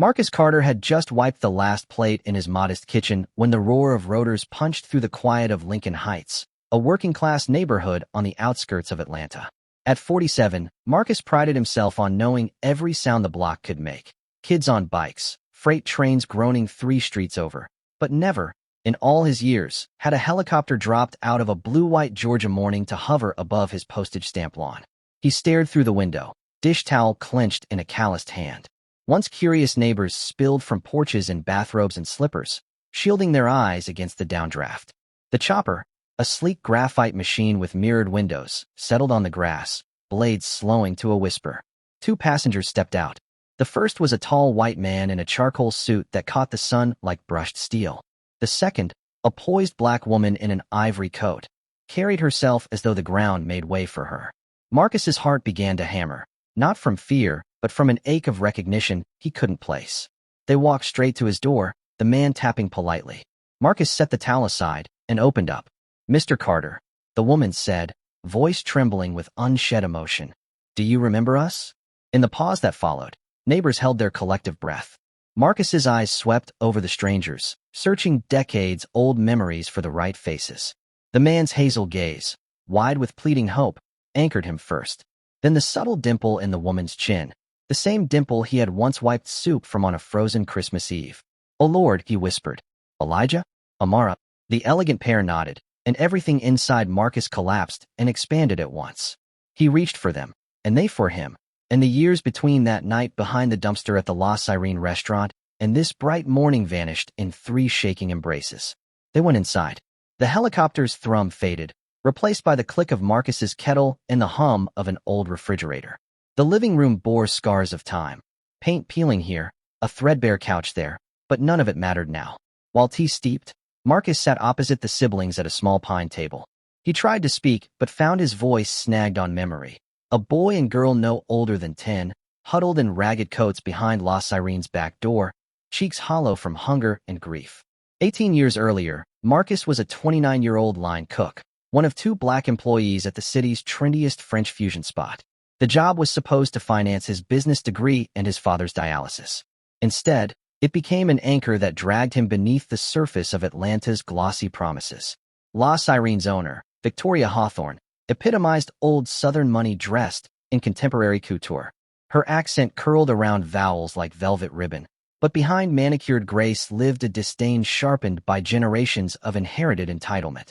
Marcus Carter had just wiped the last plate in his modest kitchen when the roar of rotors punched through the quiet of Lincoln Heights, a working-class neighborhood on the outskirts of Atlanta. At 47, Marcus prided himself on knowing every sound the block could make. Kids on bikes, freight trains groaning 3 streets over. But never, in all his years, had a helicopter dropped out of a blue-white Georgia morning to hover above his postage stamp lawn. He stared through the window, dish towel clenched in a calloused hand. Once curious neighbors spilled from porches in bathrobes and slippers, shielding their eyes against the downdraft. The chopper, a sleek graphite machine with mirrored windows, settled on the grass, blades slowing to a whisper. 2 passengers stepped out. The first was a tall white man in a charcoal suit that caught the sun like brushed steel. The second, a poised black woman in an ivory coat, carried herself as though the ground made way for her. Marcus's heart began to hammer, not from fear, but from an ache of recognition he couldn't place. They walked straight to his door, the man tapping politely. Marcus set the towel aside and opened up. "Mr. Carter," the woman said, voice trembling with unshed emotion. "Do you remember us?" In the pause that followed, neighbors held their collective breath. Marcus's eyes swept over the strangers, searching decades-old memories for the right faces. The man's hazel gaze, wide with pleading hope, anchored him first. Then the subtle dimple in the woman's chin, the same dimple he had once wiped soup from on a frozen Christmas Eve. "Oh Lord," he whispered. "Elijah? Amara?" The elegant pair nodded, and everything inside Marcus collapsed and expanded at once. He reached for them, and they for him, and the years between that night behind the dumpster at the La Sirene restaurant and this bright morning vanished in 3 shaking embraces. They went inside. The helicopter's thrum faded, replaced by the click of Marcus's kettle and the hum of an old refrigerator. The living room bore scars of time. Paint peeling here, a threadbare couch there, but none of it mattered now. While tea steeped, Marcus sat opposite the siblings at a small pine table. He tried to speak, but found his voice snagged on memory. A boy and girl no older than 10, huddled in ragged coats behind La Sirene's back door, cheeks hollow from hunger and grief. 18 years earlier, Marcus was a 29-year-old line cook, one of 2 black employees at the city's trendiest French fusion spot. The job was supposed to finance his business degree and his father's dialysis. Instead, it became an anchor that dragged him beneath the surface of Atlanta's glossy promises. La Sirene's owner, Victoria Hawthorne, epitomized old Southern money dressed in contemporary couture. Her accent curled around vowels like velvet ribbon, but behind manicured grace lived a disdain sharpened by generations of inherited entitlement.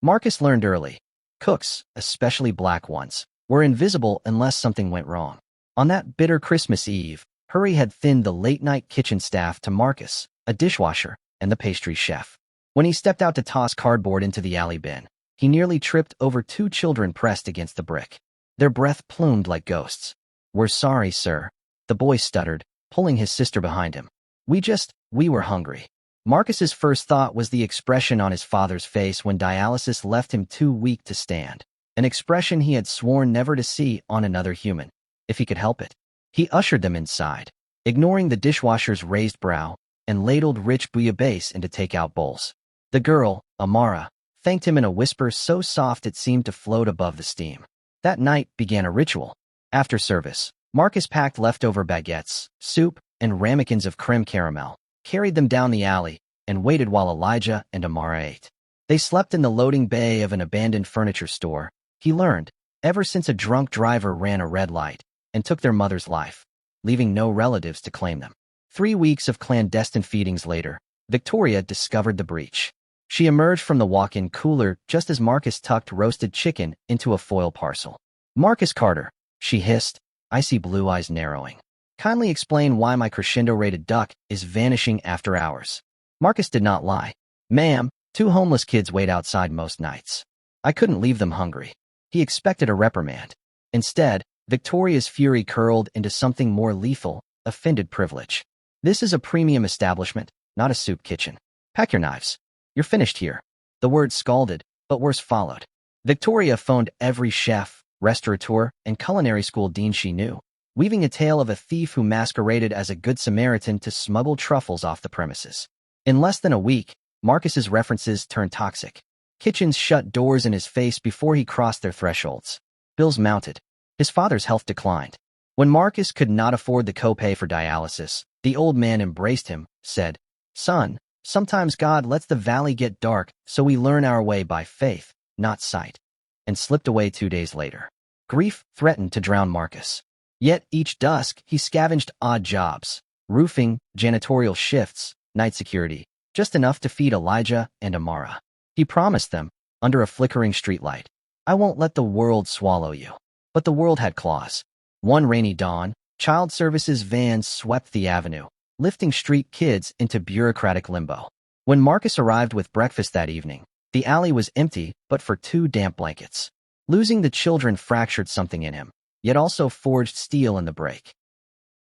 Marcus learned early. Cooks, especially black ones, were invisible unless something went wrong. On that bitter Christmas Eve, hurry had thinned the late-night kitchen staff to Marcus, a dishwasher, and the pastry chef. When he stepped out to toss cardboard into the alley bin, he nearly tripped over 2 children pressed against the brick. Their breath plumed like ghosts. "We're sorry, sir," the boy stuttered, pulling his sister behind him. We were hungry." Marcus's first thought was the expression on his father's face when dialysis left him too weak to stand, an expression he had sworn never to see on another human, if he could help it. He ushered them inside, ignoring the dishwasher's raised brow, and ladled rich bouillabaisse into takeout bowls. The girl, Amara, thanked him in a whisper so soft it seemed to float above the steam. That night began a ritual. After service, Marcus packed leftover baguettes, soup, and ramekins of creme caramel, carried them down the alley, and waited while Elijah and Amara ate. They slept in the loading bay of an abandoned furniture store, he learned, ever since a drunk driver ran a red light and took their mother's life, leaving no relatives to claim them. 3 weeks of clandestine feedings later, Victoria discovered the breach. She emerged from the walk-in cooler just as Marcus tucked roasted chicken into a foil parcel. "Marcus Carter," she hissed, icy blue eyes narrowing. "Kindly explain why my crescendo-rated duck is vanishing after hours." Marcus did not lie. "Ma'am, 2 homeless kids wait outside most nights. I couldn't leave them hungry." He expected a reprimand. Instead, Victoria's fury curled into something more lethal, offended privilege. "This is a premium establishment, not a soup kitchen. Pack your knives. You're finished here." The words scalded, but worse followed. Victoria phoned every chef, restaurateur, and culinary school dean she knew, weaving a tale of a thief who masqueraded as a good Samaritan to smuggle truffles off the premises. In less than a week, Marcus's references turned toxic. Kitchens shut doors in his face before he crossed their thresholds. Bills mounted. His father's health declined. When Marcus could not afford the copay for dialysis, The old man embraced him, said, "Son, sometimes God lets the valley get dark so we learn our way by faith, not sight," and slipped away 2 days later. Grief threatened to drown Marcus. Yet each dusk he scavenged odd jobs, roofing, janitorial shifts, night security, just enough to feed Elijah and Amara. He promised them, under a flickering streetlight, "I won't let the world swallow you." But the world had claws. One rainy dawn, child services vans swept the avenue, lifting street kids into bureaucratic limbo. When Marcus arrived with breakfast that evening, the alley was empty but for 2 damp blankets. Losing the children fractured something in him, yet also forged steel in the break.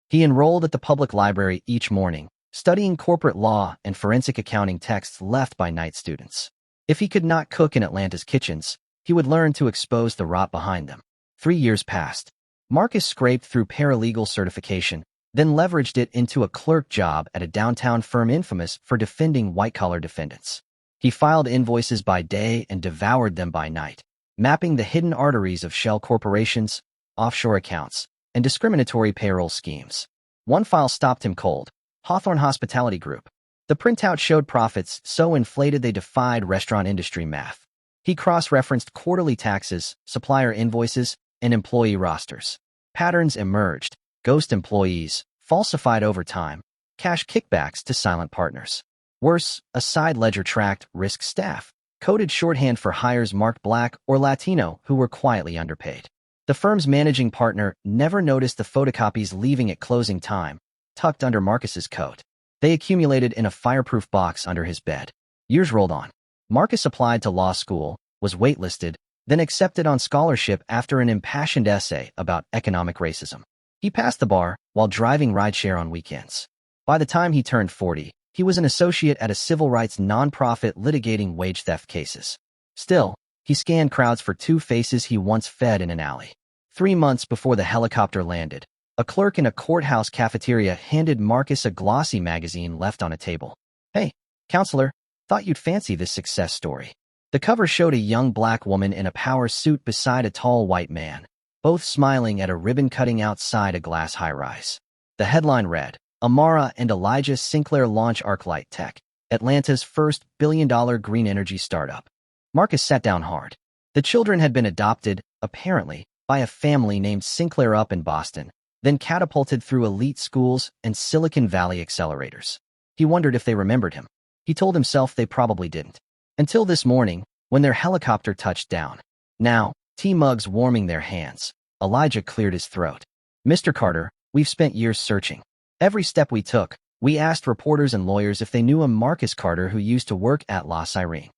He enrolled at the public library each morning, studying corporate law and forensic accounting texts left by night students. If he could not cook in Atlanta's kitchens, he would learn to expose the rot behind them. 3 years passed. Marcus scraped through paralegal certification, then leveraged it into a clerk job at a downtown firm infamous for defending white-collar defendants. He filed invoices by day and devoured them by night, mapping the hidden arteries of shell corporations, offshore accounts, and discriminatory payroll schemes. One file stopped him cold: Hawthorne Hospitality Group. The printout showed profits so inflated they defied restaurant industry math. He cross-referenced quarterly taxes, supplier invoices, and employee rosters. Patterns emerged: ghost employees, falsified overtime, cash kickbacks to silent partners. Worse, a side ledger tracked risk staff, coded shorthand for hires marked Black or Latino who were quietly underpaid. The firm's managing partner never noticed the photocopies leaving at closing time, tucked under Marcus's coat. They accumulated in a fireproof box under his bed. Years rolled on. Marcus applied to law school, was waitlisted, then accepted on scholarship after an impassioned essay about economic racism. He passed the bar while driving rideshare on weekends. By the time he turned 40, he was an associate at a civil rights nonprofit litigating wage theft cases. Still, he scanned crowds for 2 faces he once fed in an alley. 3 months before the helicopter landed, a clerk in a courthouse cafeteria handed Marcus a glossy magazine left on a table. "Hey, counselor, thought you'd fancy this success story." The cover showed a young Black woman in a power suit beside a tall white man, both smiling at a ribbon cutting outside a glass high-rise. The headline read, "Amara and Elijah Sinclair launch ArcLight Tech, Atlanta's first billion-dollar green energy startup." Marcus sat down hard. The children had been adopted, apparently, by a family named Sinclair up in Boston, then catapulted through elite schools and Silicon Valley accelerators. He wondered if they remembered him. He told himself they probably didn't. Until this morning, when their helicopter touched down. Now, tea mugs warming their hands, Elijah cleared his throat. "Mr. Carter, we've spent years searching. Every step we took, we asked reporters and lawyers if they knew a Marcus Carter who used to work at La Sirene."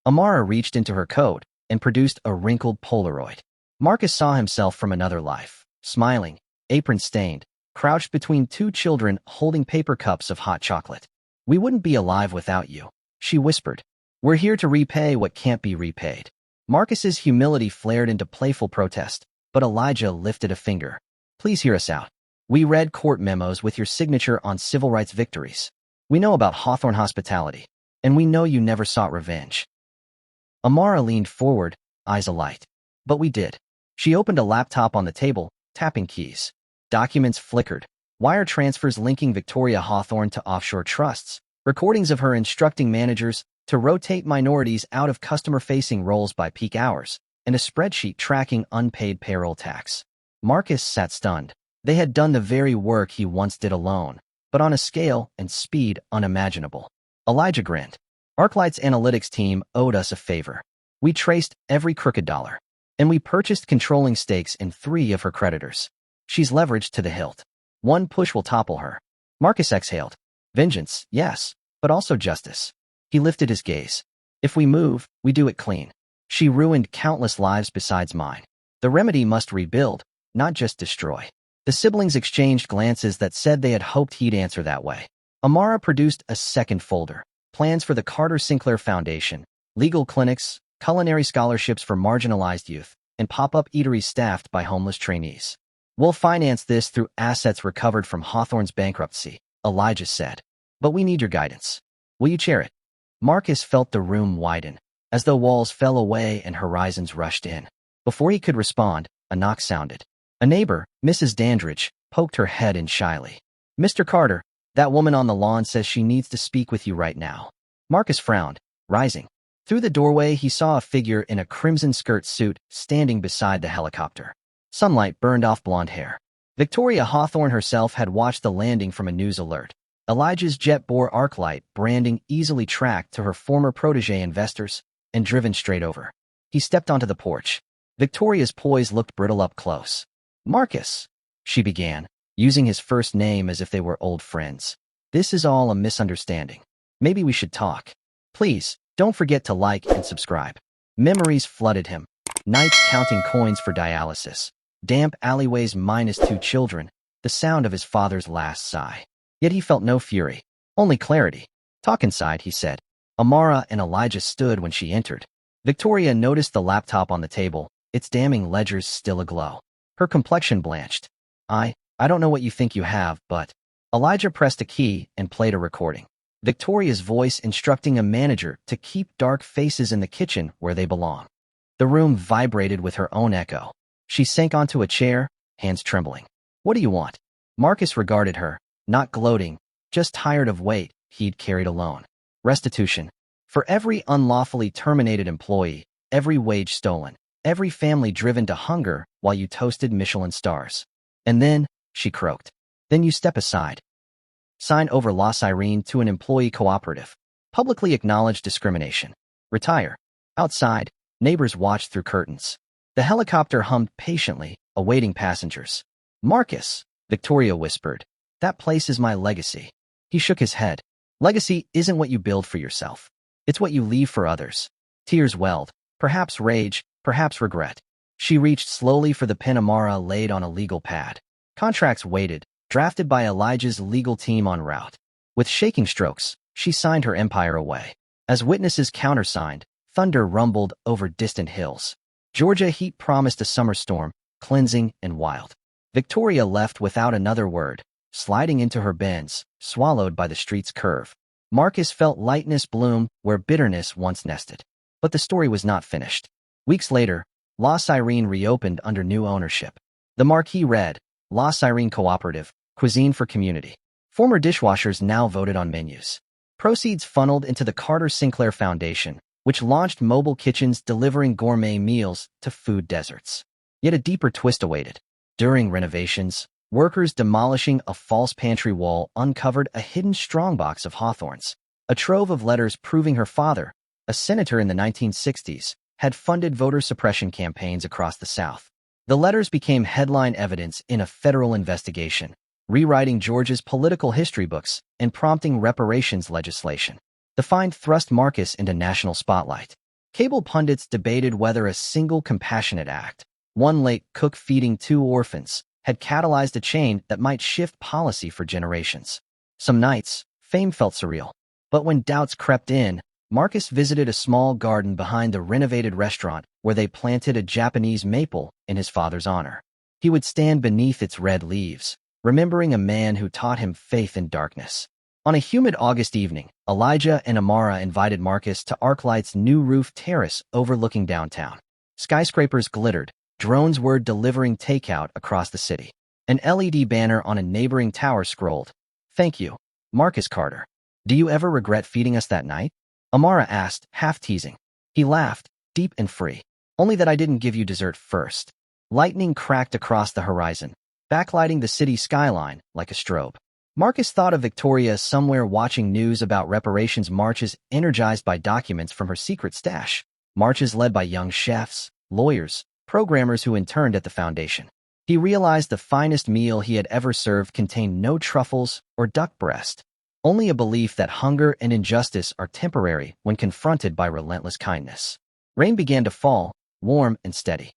Amara reached into her coat and produced a wrinkled Polaroid. Marcus saw himself from another life, smiling, apron-stained, crouched between 2 children holding paper cups of hot chocolate. "We wouldn't be alive without you," she whispered. "We're here to repay what can't be repaid." Marcus's humility flared into playful protest, but Elijah lifted a finger. "Please hear us out. We read court memos with your signature on civil rights victories. We know about Hawthorne Hospitality, and we know you never sought revenge." Amara leaned forward, eyes alight. "But we did." She opened a laptop on the table, tapping keys. Documents flickered. Wire transfers linking Victoria Hawthorne to offshore trusts. Recordings of her instructing managers to rotate minorities out of customer-facing roles by peak hours, and a spreadsheet tracking unpaid payroll tax. Marcus sat stunned. They had done the very work he once did alone, but on a scale and speed unimaginable. Elijah grinned. "ArcLight's analytics team owed us a favor. We traced every crooked dollar, and we purchased controlling stakes in 3 of her creditors. She's leveraged to the hilt. One push will topple her." Marcus exhaled. "Vengeance, yes, but also justice." He lifted his gaze. "If we move, we do it clean. She ruined countless lives besides mine. The remedy must rebuild, not just destroy." The siblings exchanged glances that said they had hoped he'd answer that way. Amara produced a second folder: plans for the Carter Sinclair Foundation, legal clinics, culinary scholarships for marginalized youth, and pop-up eateries staffed by homeless trainees. "We'll finance this through assets recovered from Hawthorne's bankruptcy," Elijah said. "But we need your guidance. Will you chair it?" Marcus felt the room widen, as though walls fell away and horizons rushed in. Before he could respond, a knock sounded. A neighbor, Mrs. Dandridge, poked her head in shyly. "Mr. Carter, That woman on the lawn says she needs to speak with you right now. Marcus frowned, rising. Through the doorway, he saw a figure in a crimson skirt suit standing beside the helicopter. Sunlight burned off blonde hair. Victoria Hawthorne herself had watched the landing from a news alert. Elijah's jet bore Arclight branding easily tracked to her former protege investors and driven straight over. He stepped onto the porch. Victoria's poise looked brittle up close. Marcus, she began, using his first name as if they were old friends. This is all a misunderstanding. Maybe we should talk. Please, don't forget to like and subscribe. Memories flooded him. Nights counting coins for dialysis. Damp alleyways minus 2 children. The sound of his father's last sigh. Yet he felt no fury, only clarity. Talk inside, he said. Amara and Elijah stood when she entered. Victoria noticed the laptop on the table, its damning ledgers still aglow. Her complexion blanched. I don't know what you think you have, but... Elijah pressed a key and played a recording. Victoria's voice instructing a manager to keep dark faces in the kitchen where they belong. The room vibrated with her own echo. She sank onto a chair, hands trembling. What do you want? Marcus regarded her, not gloating, just tired of weight he'd carried alone. Restitution. For every unlawfully terminated employee, every wage stolen, every family driven to hunger while you toasted Michelin stars. And then, she croaked, then you step aside. Sign over Loss Irene to an employee cooperative. Publicly acknowledge discrimination. Retire. Outside, neighbors watched through curtains. The helicopter hummed patiently, awaiting passengers. Marcus, Victoria whispered. That place is my legacy. He shook his head. Legacy isn't what you build for yourself. It's what you leave for others. Tears welled, perhaps rage, perhaps regret. She reached slowly for the pen Amara laid on a legal pad. Contracts waited, drafted by Elijah's legal team en route. With shaking strokes, she signed her empire away. As witnesses countersigned, thunder rumbled over distant hills. Georgia heat promised a summer storm, cleansing and wild. Victoria left without another word, sliding into her Benz, swallowed by the street's curve. Marcus felt lightness bloom where bitterness once nested. But the story was not finished. Weeks later, Loss Irene reopened under new ownership. The marquee read, Loss Irene Cooperative, Cuisine for Community. Former dishwashers now voted on menus. Proceeds funneled into the Carter Sinclair Foundation, which launched mobile kitchens delivering gourmet meals to food deserts. Yet a deeper twist awaited. During renovations, workers demolishing a false pantry wall uncovered a hidden strongbox of Hawthorne's, a trove of letters proving her father, a senator in the 1960s, had funded voter suppression campaigns across the South. The letters became headline evidence in a federal investigation, rewriting Georgia's political history books and prompting reparations legislation. The find thrust Marcus into national spotlight. Cable pundits debated whether a single compassionate act, one late cook feeding 2 orphans, had catalyzed a chain that might shift policy for generations. Some nights, fame felt surreal. But when doubts crept in, Marcus visited a small garden behind the renovated restaurant where they planted a Japanese maple in his father's honor. He would stand beneath its red leaves, remembering a man who taught him faith in darkness. On a humid August evening, Elijah and Amara invited Marcus to Arclight's new roof terrace overlooking downtown. Skyscrapers glittered, drones were delivering takeout across the city. An LED banner on a neighboring tower scrolled, "Thank you, Marcus Carter. Do you ever regret feeding us that night?" Amara asked, half teasing. He laughed, deep and free. "Only that I didn't give you dessert first." Lightning cracked across the horizon, backlighting the city skyline like a strobe. Marcus thought of Victoria somewhere watching news about reparations marches energized by documents from her secret stash. Marches led by young chefs, lawyers, programmers who interned at the foundation. He realized the finest meal he had ever served contained no truffles or duck breast, only a belief that hunger and injustice are temporary when confronted by relentless kindness. Rain began to fall, warm and steady.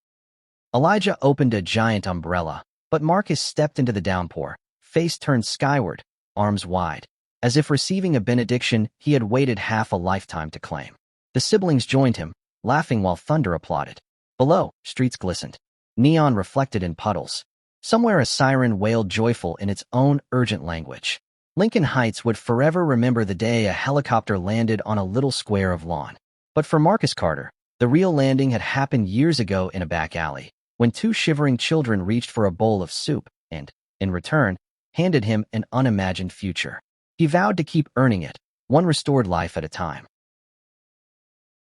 Elijah opened a giant umbrella, but Marcus stepped into the downpour, face turned skyward, arms wide, as if receiving a benediction he had waited half a lifetime to claim. The siblings joined him, laughing while thunder applauded. Below, streets glistened. Neon reflected in puddles. Somewhere a siren wailed joyful in its own urgent language. Lincoln Heights would forever remember the day a helicopter landed on a little square of lawn. But for Marcus Carter, the real landing had happened years ago in a back alley, when 2 shivering children reached for a bowl of soup and, in return, handed him an unimagined future. He vowed to keep earning it, one restored life at a time.